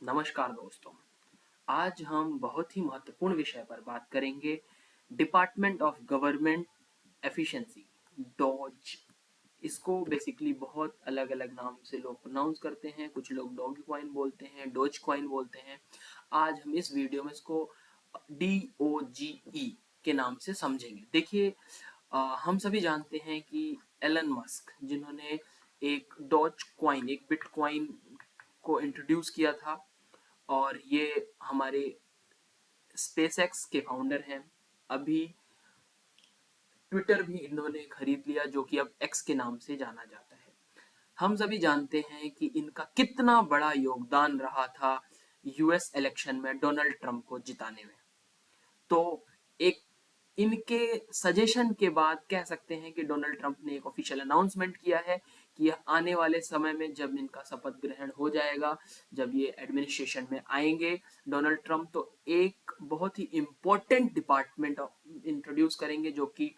नमस्कार दोस्तों। आज हम बहुत ही महत्वपूर्ण विषय पर बात करेंगे। Department of government efficiency, DOGE. इसको बेसिकली बहुत अलग अलग नाम से लोग प्रोनाउंस करते हैं। कुछ लोग डॉगी कॉइन बोलते हैं, डोज कॉइन बोलते हैं। आज हम इस वीडियो में इसको DOGE के नाम से समझेंगे। देखिए, हम सभी जानते हैं कि एलन मस्क, जिन्होंने एक डॉज कॉइन, एक बिटकॉइन को इंट्रोड्यूस किया था, और ये हमारे स्पेसएक्स के फाउंडर हैं। अभी ट्विटर भी इन्होंने खरीद लिया, जो कि अब एक्स के नाम से जाना जाता है। हम सभी जानते हैं कि इनका कितना बड़ा योगदान रहा था यूएस इलेक्शन में डोनाल्ड ट्रंप को जिताने में। तो एक इनके सजेशन के बाद कह सकते हैं कि डोनाल्ड ट्रंप ने एक ऑफिशियल अनाउंसमेंट किया है कि आने वाले समय में जब इनका शपथ ग्रहण हो जाएगा, जब ये एडमिनिस्ट्रेशन में आएंगे डोनाल्ड ट्रंप, तो एक बहुत ही इम्पोर्टेंट डिपार्टमेंट इंट्रोड्यूस करेंगे, जो कि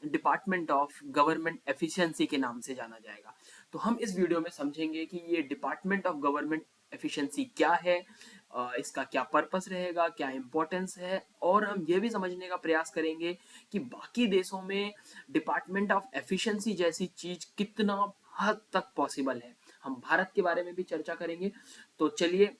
डिपार्टमेंट ऑफ गवर्नमेंट एफिशिएंसी के नाम से जाना जाएगा। तो हम इस वीडियो में समझेंगे कि ये डिपार्टमेंट ऑफ गवर्नमेंट एफिशिएंसी क्या है, इसका क्या पर्पस रहेगा, क्या इंपॉर्टेंस है, और हम ये भी समझने का प्रयास करेंगे कि बाकी देशों में डिपार्टमेंट ऑफ एफिशिएंसी जैसी चीज कितना हद तक पॉसिबल है। हम भारत के बारे में भी चर्चा करेंगे। तो चलिए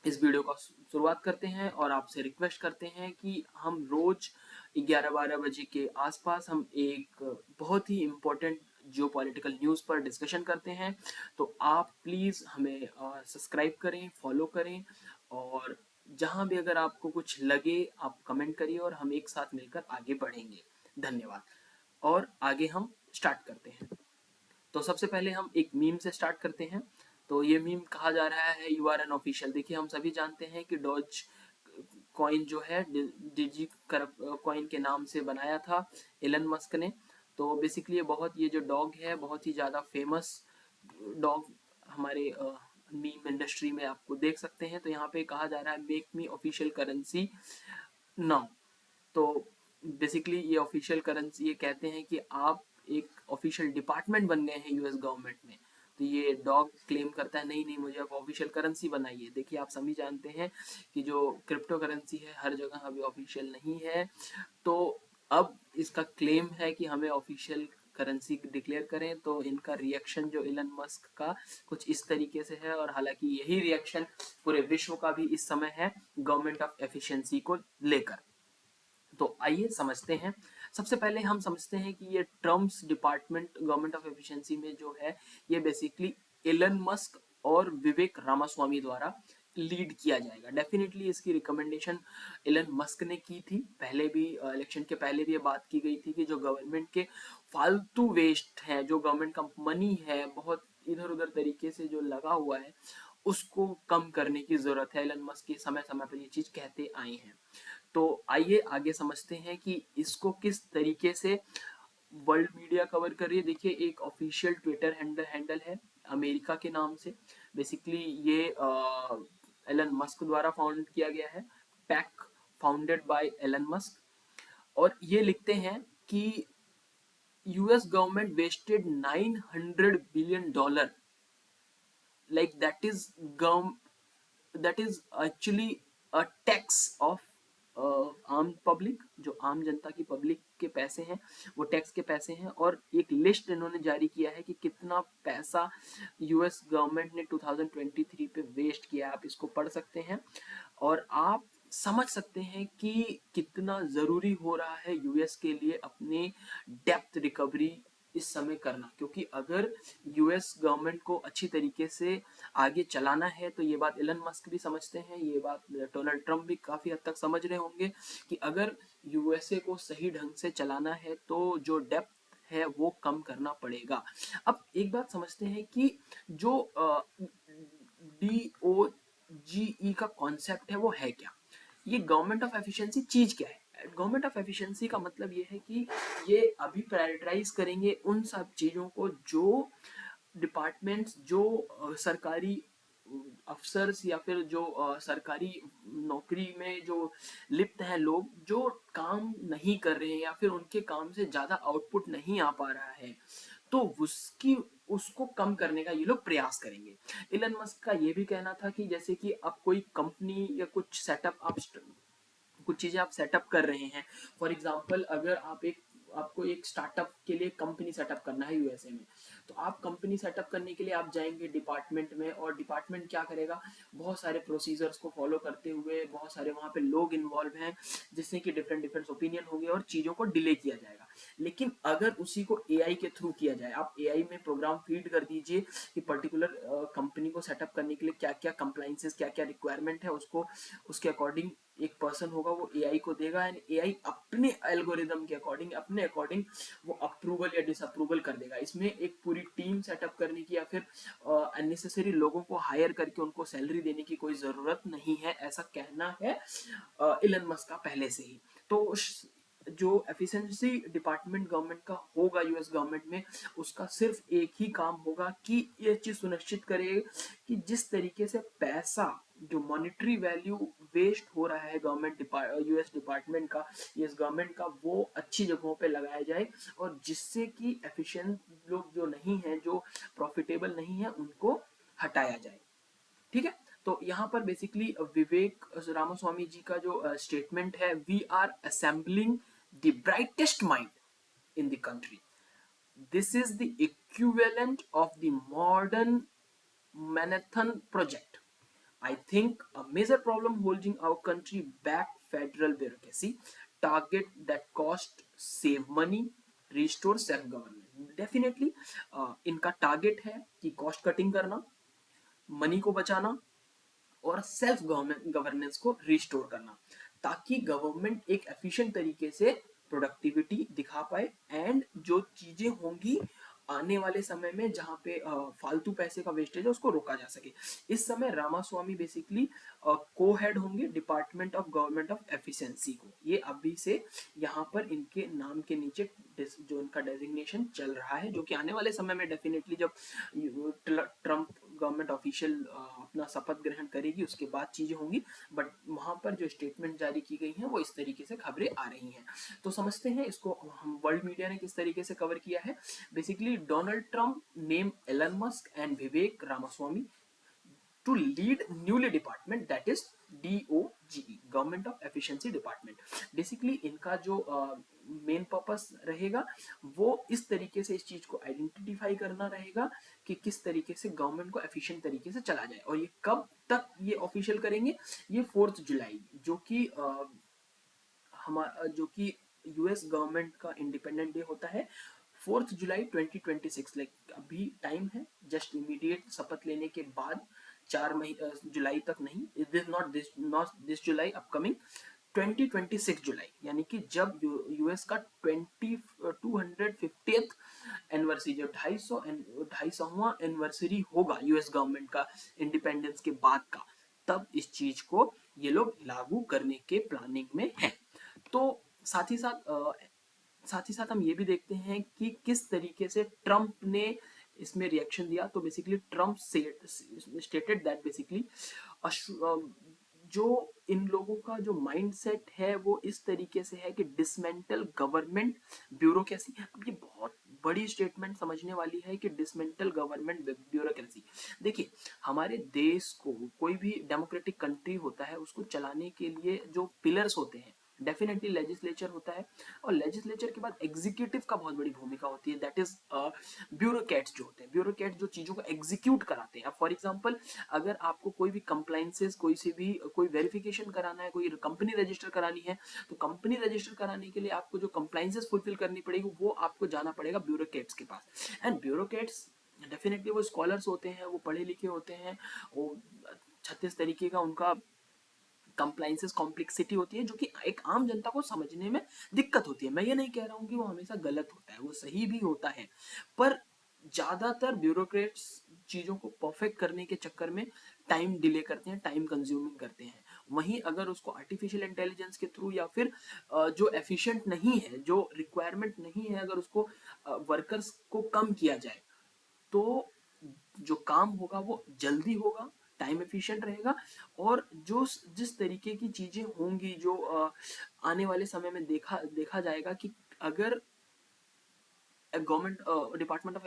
इस वीडियो का शुरुआत करते हैं, और आपसे रिक्वेस्ट करते हैं कि हम रोज 11-12 बजे के आसपास हम एक बहुत ही इम्पोर्टेंट जियो पॉलिटिकल न्यूज़ पर डिस्कशन करते हैं। तो आप प्लीज़ हमें सब्सक्राइब करें, फॉलो करें, और जहां भी अगर आपको कुछ लगे आप कमेंट करिए, और हम एक साथ मिलकर आगे बढ़ेंगे। धन्यवाद। और आगे हम स्टार्ट करते हैं। तो सबसे पहले हम एक मीम से स्टार्ट करते हैं। तो ये मीम कहा जा रहा है, यू आर एन ऑफिशियल। देखिए, हम सभी जानते हैं कि डॉज कॉइन जो है डिजी कॉइन के नाम से बनाया था एलन मस्क ने। तो बेसिकली ये जो डॉग है, बहुत ही ज़्यादा फेमस डॉग हमारे मीम इंडस्ट्री में आपको देख सकते हैं। तो यहाँ पे कहा जा रहा है, make me official currency now. तो बेसिकली ये ऑफिशियल करेंसी, ये कहते हैं कि आप एक ऑफिशियल डिपार्टमेंट बन गए हैं यूएस गवर्नमेंट में। तो ये डॉग क्लेम करता है, नहीं नहीं, मुझे अब ऑफिशियल करेंसी बनाइए। देखिए, आप सभी जानते हैं कि जो क्रिप्टो करेंसी है हर जगह अभी ऑफिशियल नहीं है। तो अब इसका क्लेम है कि हमें ऑफिशियल करेंसी डिक्लेयर करें। तो इनका रिएक्शन जो इलन मस्क का कुछ इस तरीके से है, और हालांकि यही रिएक्शन पूरे विश्व का भी इस समय है गवर्नमेंट ऑफ एफिशिएंसी को लेकर। तो आइए समझते हैं। सबसे पहले हम समझते हैं कि ये Trump's department government of efficiency में जो है, ये बेसिकली एलन मस्क और विवेक रामास्वामी द्वारा लीड किया जाएगा। डेफिनेटली इसकी रिकमेंडेशन एलन मस्क ने की थी। पहले भी इलेक्शन के पहले भी ये बात की गई थी कि जो गवर्नमेंट के फालतू वेस्ट है, जो गवर्नमेंट का मनी है बहुत इधर उधर तरीके से जो लगा हुआ है, उसको कम करने की जरूरत है। एलन मस्क समय समय पर ये चीज कहते आए हैं। तो आइए आगे समझते हैं कि इसको किस तरीके से वर्ल्ड मीडिया कवर कर रही है। देखिए, एक ऑफिशियल ट्विटर हैंडल है अमेरिका के नाम से। बेसिकली ये एलन मस्क द्वारा फाउंड किया गया है, PAC, founded by Elon Musk. और ये लिखते हैं कि US government wasted $900 billion, like that is actually a tax of आम पब्लिक, जो आम जनता की पब्लिक के पैसे हैं, वो टैक्स के पैसे हैं। और एक लिस्ट इन्होंने जारी किया है कि कितना पैसा यूएस गवर्नमेंट ने 2023 पे वेस्ट किया है। आप इसको पढ़ सकते हैं, और आप समझ सकते हैं कि कितना जरूरी हो रहा है यूएस के लिए अपने डेप्थ रिकवरी इस समय करना। क्योंकि अगर यूएस गवर्नमेंट को अच्छी तरीके से आगे चलाना है, तो ये बात एलन मस्क भी समझते हैं, ये बात डोनाल्ड ट्रंप भी काफी हद तक समझ रहे होंगे कि अगर यूएसए को सही ढंग से चलाना है तो जो डेप्थ है वो कम करना पड़ेगा। अब एक बात समझते हैं कि जो DOGE का कॉन्सेप्ट है वो है क्या। ये गवर्नमेंट ऑफ एफिशिएंसी चीज क्या है। गवर्नमेंट ऑफ एफिशिएंसी का मतलब ये है कि ये अभी प्रायोरिटाइज करेंगे उन सब चीजों को, जो डिपार्टमेंट्स, जो सरकारी अफसर्स, या फिर जो सरकारी नौकरी में जो लिप्त हैं लोग, जो काम नहीं कर रहे हैं या फिर उनके काम से ज्यादा आउटपुट नहीं आ पा रहा है, तो उसकी उसको कम करने का ये लोग प्रयास करेंगे। इलन मस्क का ये भी कहना था कि जैसे कि आप कोई कंपनी या कुछ सेटअप आप कुछ चीजें आप सेटअप कर रहे हैं। फॉर एग्जाम्पल अगर आपको एक स्टार्टअप के लिए कंपनी सेटअप करना है यूएसए में, तो आप कंपनी सेटअप करने के लिए आप जाएंगे डिपार्टमेंट में, और डिपार्टमेंट क्या करेगा, बहुत सारे प्रोसीजर्स को फॉलो करते हुए बहुत सारे वहाँ पे लोग इन्वॉल्व हैं, जिससे कि डिफरेंट डिफरेंट ओपिनियन होंगे और चीज़ों को डिले किया जाएगा। लेकिन अगर उसी को एआई के थ्रू किया जाए, आप एआई में प्रोग्राम फीड कर दीजिए कि पर्टिकुलर कंपनी को सेटअप करने के लिए क्या क्या कंप्लाइंसेस, क्या क्या रिक्वायरमेंट है, उसको उसके अकॉर्डिंग एक पर्सन होगा वो एआई को देगा, एंड एआई अपने एल्गोरिदम के अकॉर्डिंग, अपने अकॉर्डिंग वो अप्रूवल या डिसअप्रूवल कर देगा। इसमें एक पूरी टीम सेटअप करने की या फिर अननेसेसरी लोगों को हायर करके उनको सैलरी देने की कोई जरूरत नहीं है, ऐसा कहना है इलन मस्क का पहले से ही। तो जो एफिशिएंसी डिपार्टमेंट गवर्नमेंट का होगा यूएस गवर्नमेंट में, उसका सिर्फ एक ही काम होगा कि ये चीज सुनिश्चित करे कि जिस तरीके से पैसा, जो मॉनेटरी वैल्यू वेस्ट हो रहा है गवर्नमेंट यूएस डिपार्टमेंट का, यूएस गवर्नमेंट का, वो अच्छी जगहों पे लगाया जाए, और जिससे कि एफिशिएंट लोग जो नहीं है, जो प्रॉफिटेबल नहीं है, उनको हटाया जाए। ठीक है। तो यहाँ पर बेसिकली विवेक रामास्वामी जी का जो स्टेटमेंट है, we are assembling the brightest mind in the country, this is the equivalent of the modern Manhattan project. I think a major problem holding our country back federal bureaucracy, target that cost, save money, restore self government. Definitely इनका target है कि cost cutting करना, money को बचाना, और self governance को restore करना, ताकि गवर्नमेंट एक एफिशिएंट तरीके से प्रोडक्टिविटी दिखा पाए, एंड जो चीजें होंगी आने वाले समय में जहां पे फालतू पैसे का वेस्टेज है उसको रोका जा सके। इस समय रामास्वामी बेसिकली को हेड होंगे department of government of efficiency को। ये अभी से यहाँ पर इनके नाम के नीचे जो इनका डेजिग्नेशन चल रहा है, जो कि आने वाले समय में डेफिनेटली जब ट्रम्प गवर्नमेंट ऑफिशियल अपना शपथ ग्रहण करेगी उसके बाद चीजें होंगी, बट वहां पर जो स्टेटमेंट जारी की गई है वो इस तरीके से खबरें आ रही हैं। तो समझते हैं इसको हम वर्ल्ड मीडिया ने किस तरीके से कवर किया है। Basically Donald Trump name Elon Musk and Vivek Ramaswamy to lead newly department, that is DOGE, government of efficiency department. Basically इनका जो मेन पर्पस रहेगा वो इस तरीके से इस चीज को आइडेंटिफाई करना रहेगा कि किस तरीके से गवर्नमेंट को एफिशिएंट तरीके से चला जाए। और ये कब तक ये ऑफिशियल करेंगे, ये 4 जुलाई, जो कि यूएस गवर्नमेंट का इंडिपेंडेंट डे होता है 4 जुलाई 2026। लाइक अभी टाइम है, जस्ट इमीडिएट शपथ लेने के बाद, 4 जुलाई तक नहीं, this not this July upcoming, 2026 जुलाई, यानी कि जब यूएस का 250th एनिवर्सरी, जब 250वां एनिवर्सरी होगा यूएस गवर्नमेंट का इंडिपेंडेंस के बाद का, तब इस चीज को ये लोग लागू करने के प्लानिंग में है। तो साथ ही साथ हम ये भी देखते हैं कि किस तरीके से ट्रम्प ने इसमें रिएक्शन दिया। तो basically Trump stated that basically जो इन लोगों का जो माइंडसेट है वो इस तरीके से है कि डिसमेंटल गवर्नमेंट ब्यूरोक्रेसी। अब ये बहुत बड़ी स्टेटमेंट समझने वाली है कि डिसमेंटल गवर्नमेंट ब्यूरोक्रेसी। देखिए, हमारे देश को, कोई भी डेमोक्रेटिक कंट्री होता है, उसको चलाने के लिए जो पिलर्स होते हैं, डेफिनेटली लेजिस्लेचर होता है, और लेजिस्लेचर के बाद एग्जीक्यूटिव का बहुत बड़ी भूमिका होती है, दैट इज ब्यूरोक्रेट्स जो होते हैं, ब्यूरोक्रेट जो चीजों को एग्जीक्यूट कराते हैं। अब फॉर एग्जांपल अगर आपको कोई भी कंप्लाइंसेस, कोई वेरिफिकेशन कराना है, कोई कंपनी रजिस्टर करानी है, तो कंपनी रजिस्टर कराने के लिए आपको जो कंप्लाइंसेस फुलफिल करनी पड़ेगी वो आपको जाना पड़ेगा ब्यूरोक्रेट्स के पास। एंड ब्यूरोक्रेट्स डेफिनेटली वो स्कॉलर्स होते हैं, वो पढ़े लिखे होते हैं, वो 36 तरीके का उनका कंप्लाइंसेस कॉम्प्लेक्सिटी होती है, जो कि एक आम जनता को समझने में दिक्कत होती है। मैं ये नहीं कह रहा हूँ कि वो हमेशा गलत होता है, वो सही भी होता है, पर ज्यादातर ब्यूरोक्रेट्स चीजों को परफेक्ट करने के चक्कर में टाइम डिले करते हैं, टाइम कंज्यूमिंग करते हैं। वहीं अगर उसको आर्टिफिशियल इंटेलिजेंस के थ्रू या फिर जो एफिशिएंट नहीं है, जो रिक्वायरमेंट नहीं है, अगर उसको वर्कर्स को कम किया जाए, तो जो काम होगा वो जल्दी होगा, टाइम एफिशिएंट रहेगा, और जो जिस तरीके की चीजें होंगी, जो आने वाले समय में देखा देखा जाएगा कि अगर गवर्नमेंट डिपार्टमेंट ऑफ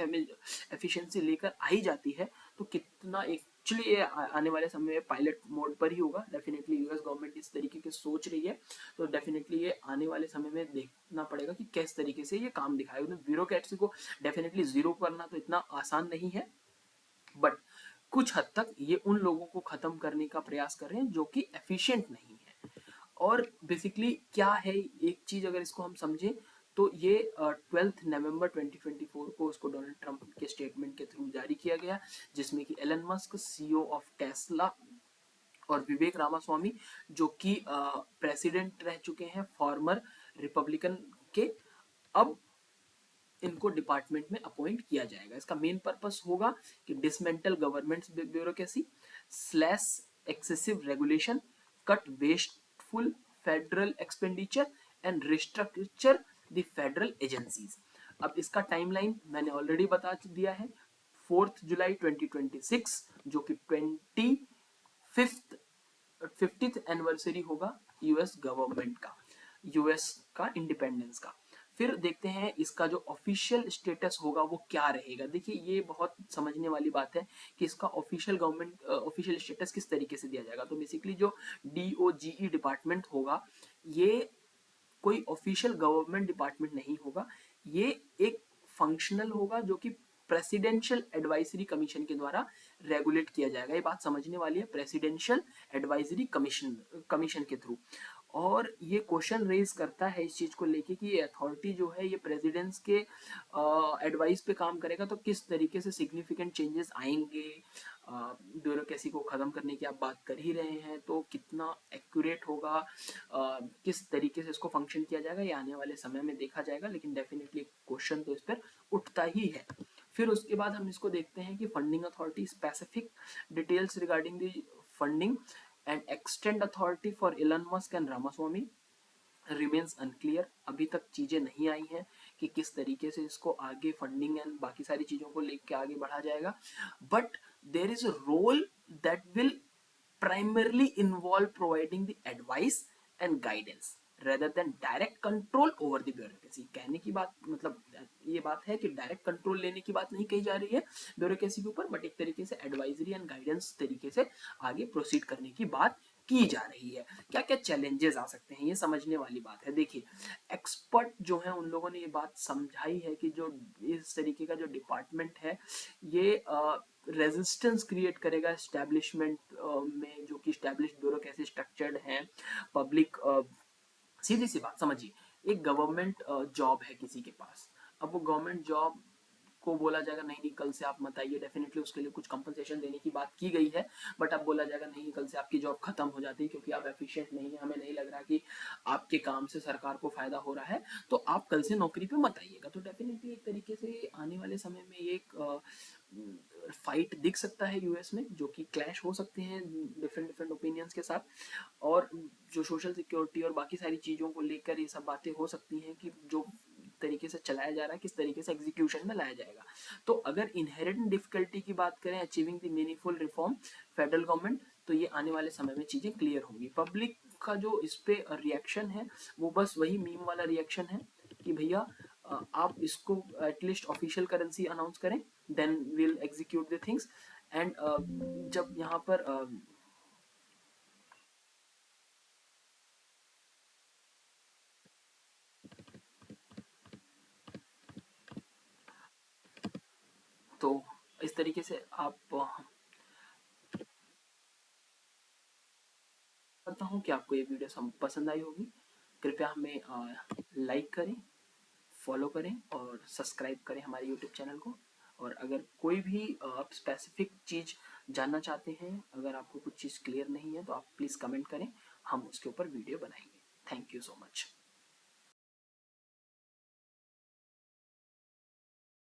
एफिशिएंसी लेकर आई जाती है, तो कितना एक्चुअली ये आने वाले समय में पायलट मोड पर ही होगा। डेफिनेटली यूएस गवर्नमेंट इस तरीके की सोच रही है, तो डेफिनेटली ये आने वाले समय में देखना पड़ेगा कि किस तरीके से ये काम दिखाएगा। ब्यूरोक्रेसी को डेफिनेटली जीरो करना तो इतना आसान नहीं है, बट कुछ हद तक ये उन लोगों को खत्म करने का प्रयास कर रहे हैं जो कि एफिशिएंट नहीं है। और बेसिकली क्या है एक चीज, अगर इसको हम समझें तो ये 12 नवंबर 2024 को उसको डोनाल्ड ट्रंप के स्टेटमेंट के थ्रू जारी किया गया, जिसमें कि Elon Musk CEO of Tesla और विवेक रामास्वामी जो कि प्रेसिडेंट रह चुके हैं फॉर्मर रिपब्लिकन के, अब इनको डिपार्टमेंट में अपॉइंट किया जाएगा। इसका मेन पर्पस होगा कि dismantle government bureaucracy slash excessive regulation, cut wasteful federal expenditure and restructure the federal agencies. अब इसका टाइमलाइन मैंने ऑलरेडी बता दिया है, 4 जुलाई 2026 जो कि 50th एनिवर्सरी होगा यूएस गवर्नमेंट का, यूएस का इंडिपेंडेंस का। फिर देखते हैं इसका जो ऑफिशियल स्टेटस होगा वो क्या रहेगा। देखिए ये बहुत समझने वाली बात है कि इसका ऑफिशियल गवर्नमेंट ऑफिशियल स्टेटस किस तरीके से दिया जाएगा। तो बेसिकली जो डीओजीई डिपार्टमेंट होगा ये कोई ऑफिशियल गवर्नमेंट डिपार्टमेंट नहीं होगा, ये एक फंक्शनल होगा जो कि प्रेसिडेंशियल एडवाइजरी कमीशन के द्वारा रेगुलेट किया जाएगा। ये बात समझने वाली है, प्रेसिडेंशियल एडवाइजरी कमीशन के थ्रू। और ये क्वेश्चन रेज करता है इस चीज को लेके कि ये अथॉरिटी जो है ये प्रेसिडेंट्स के एडवाइस पे काम करेगा, तो किस तरीके से सिग्निफिकेंट चेंजेस आएंगे। ब्यूरोक्रेसी को खत्म करने की आप बात कर ही रहे हैं, तो कितना एक्यूरेट होगा, किस तरीके से इसको फंक्शन किया जाएगा, ये आने वाले समय में देखा जाएगा। लेकिन डेफिनेटली क्वेश्चन तो इस पर उठता ही है। फिर उसके बाद हम इसको देखते हैं कि funding authority specific details regarding the funding and extend authority for Elon Musk and Ramaswamy remains unclear. अभी तक चीजें नहीं आई हैं कि किस तरीके से इसको आगे फंडिंग एंड बाकी सारी चीजों को लेकर आगे बढ़ा जाएगा, but there is a role that will primarily involve providing the advice and guidance rather than direct control over the bureaucracy। कहने की बात मतलब ये बात है कि डायरेक्ट कंट्रोल लेने की बात नहीं कही जा रही है ब्यूरोक्रेसी के ऊपर, बट एक तरीके से एडवाइजरी एंड गाइडेंस तरीके से आगे प्रोसीड करने की बात की जा रही है। क्या क्या चैलेंजेस आ सकते हैं ये समझने वाली बात है। देखिए एक्सपर्ट जो है उन लोगों ने ये बात समझाई है कि जो इस तरीके का जो डिपार्टमेंट है ये रेजिस्टेंस क्रिएट करेगा एस्टेब्लिशमेंट में, जो कि एस्टेब्लिश्ड ब्यूरोक्रेसी स्ट्रक्चर्ड है पब्लिक। सीधी सी बात समझिए, एक गवर्नमेंट जॉब है किसी के पास, अब वो गवर्नमेंट जॉब को बोला जाएगा नहीं नहीं कल से आप मत आइए, डेफिनेटली उसके लिए कुछ कंपनसेशन देने की बात की गई है, बट अब बोला जाएगा नहीं कल से आपकी जॉब खत्म हो जाती है क्योंकि आप एफिशिएंट नहीं है, हमें नहीं लग रहा कि आपके काम से सरकार को फायदा हो रहा है, तो आप कल से नौकरी पे मत आइएगा। तो डेफिनेटली एक तरीके से आने वाले समय में ये एक फाइट दिख सकता है यूएस में, जो कि क्लैश हो सकते हैं डिफरेंट डिफरेंट ओपिनियंस के साथ, और जो सोशल सिक्योरिटी और बाकी सारी चीज़ों को लेकर ये सब बातें हो सकती हैं कि जो तरीके से चलाया जा रहा है किस तरीके से एग्जीक्यूशन में लाया जाएगा। तो अगर इनहेरेंट डिफिकल्टी की बात करें achieving the meaningful reform federal government, तो ये आने वाले समय में चीजें क्लियर होंगी। पब्लिक का जो इस पे रिएक्शन है वो बस वही मीम वाला रिएक्शन है कि भैया आप इसको एटलीस्ट ऑफिशियल करेंसी अनाउंस करें, then will execute the things. And जब यहाँ पर तो इस तरीके से आप करता हूँ कि आपको ये वीडियो पसंद आई होगी। कृपया हमें लाइक करें, फॉलो करें और सब्सक्राइब करें हमारे यूट्यूब चैनल को। और अगर कोई भी आप स्पेसिफिक चीज़ जानना चाहते हैं, अगर आपको कुछ चीज़ क्लियर नहीं है तो आप प्लीज़ कमेंट करें, हम उसके ऊपर वीडियो बनाएंगे। Thank you so much.